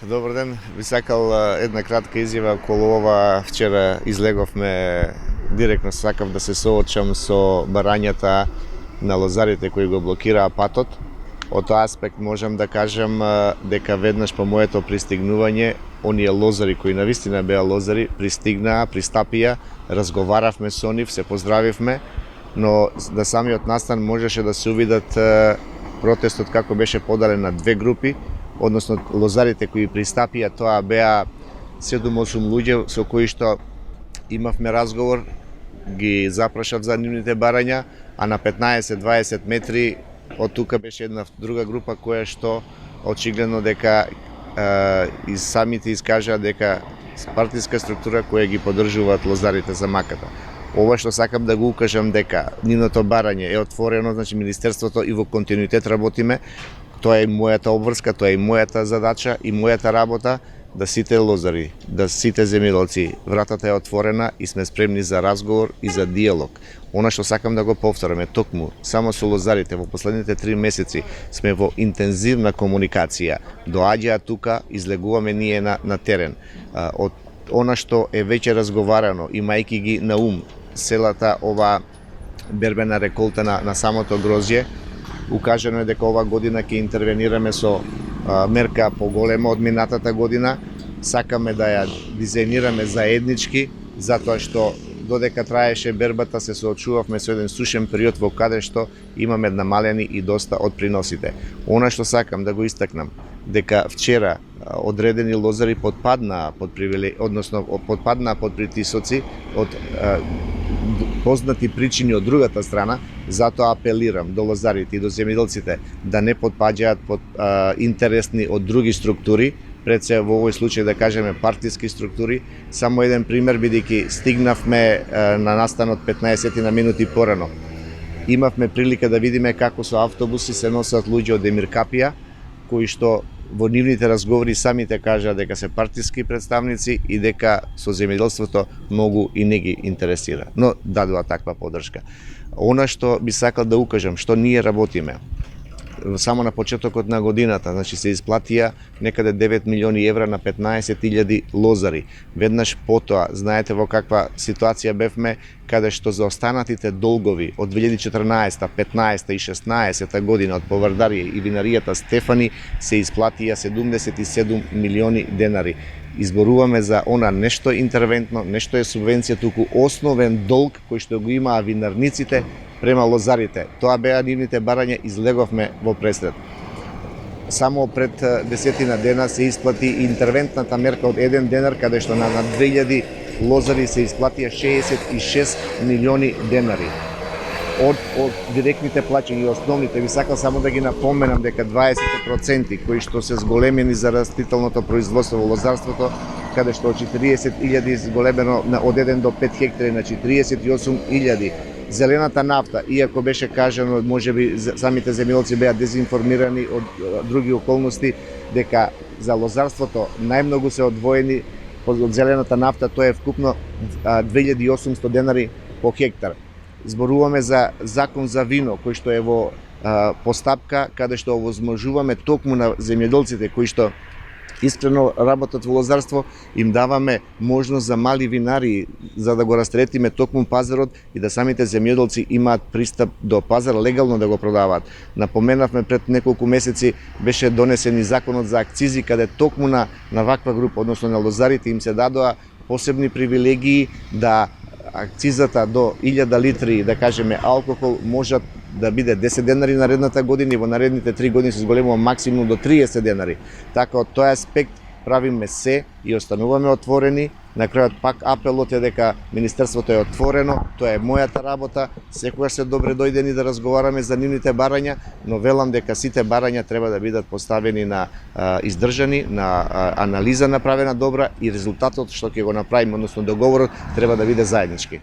Добар ден, би сакал една кратка изјава околу ова. Вчера излеговме, директно сакав да се соочам со барањата на лозарите кои го блокираа патот. Од тој аспект можам да кажам дека веднаш по моето пристигнување, оние лозари кои навистина беа лозари, пристигнаа, пристапија, разговаравме со нив, се поздравивме, но на самиот настан можеше да се увидат протестот како беше поделен на две групи, односно лозарите кои пристапија, тоа беа 7-8 луѓе со кои што имавме разговор, ги запрашав за нивните барања, а на 15-20 метри од тука беше една друга група која што очигледно дека и самите искажаа дека партиска структура која ги поддржуваат лозарите за маката. Ова што сакам да го укажам дека нивното барање е отворено, значи Министерството и во континуитет работиме. Тоа е мојата обврска, тоа е мојата задача и мојата работа, да сите лозари, да сите земјоделци, вратата е отворена и сме спремни за разговор и за диалог. Она што сакам да го повторам е токму само со лозарите во последните 3 месеци сме во интензивна комуникација. Доаѓаат тука, излегуваме ние на терен. Од она што е веќе разговарано, имајќи ги на ум целата ова бербена реколта на самото грозје, укажано е дека ова година ќе интервенираме со мерка поголема од минатата година. Сакаме да ја дизајнираме заеднички, затоа што додека траеше бербата се соочувавме со еден сушен период во каде што имаме намалени и доста од приносите. Она што сакам да го истакнам, дека вчера одредени лозари подпаднаа под притисоци од познати причини од другата страна, затоа апелирам до лозарите и до земјоделците да не подпаѓаат под интересни од други структури, пред се во овој случај да кажеме партиски структури. Само еден пример, бидејќи стигнавме на настанот 15 на минути порано. Имавме прилика да видиме како со автобуси се носат луѓе од Емир Капија, кои што во нивните разговори самите кажаа дека се партиски представници и дека со земјоделството многу и не ги интересира, но дадува таква поддршка. Она што би сакал да укажам, што ние работиме, само на почетокот на годината, значи се исплатија некаде 9 милиони евра на 15.000 лозари. Веднаш потоа, знаете во каква ситуација бевме, каде што за останатите долгови од 2014, 15 и 16 година од Повардарија и винаријата Стефани се исплатија 77 милиони денари. Изборуваме за она нешто интервентно, нешто е субвенција, туку основен долг кој што го имаа винарниците према лозарите. Тоа беа нивните барања, излеговме во пресред. Само пред 10 дена се исплати интервентната мерка од 1 денар, каде што на 2000 лозари се исплатија 66 милиони денари. Од директните плаќања и основните, ви сакал само да ги напоменам дека 20% кои што се зголемени за растителното производство во лозарството, каде што од 40.000 зголемено од 1 до 5 хектари, значи 38.000. Зелената нафта, иако беше кажано, можеби самите земјоделци беа дезинформирани од други околности, дека за лозарството најмногу се одвоени од зелената нафта, тоа е вкупно 2800 денари по хектар. Зборуваме за закон за вино, кој што е во постапка, каде што овозможуваме токму на земјоделците кои што искрено работат во лозарство, им даваме можност за мали винари, за да го растретиме токму пазарот и да самите земјоделци имаат пристап до пазар легално да го продаваат. Напоменавме пред неколку месеци беше донесен и законот за акцизи, каде токму на ваква група, односно на лозарите, им се дадоа посебни привилегии да акцизата до 1000 литри, да кажеме, алкохол можат да биде 10 денари наредната година и во наредните 3 години се зголемува максимум до 30 денари. Така од тој аспект правиме се и остануваме отворени. На крајот пак апелот е дека Министерството е отворено, тоа е мојата работа, секогаш се добре дојдени да разговараме за нивните барања, но велам дека сите барања треба да бидат поставени на издржани, на анализа направена добра и резултатот што ќе го направиме, односно договорот, треба да биде заеднички.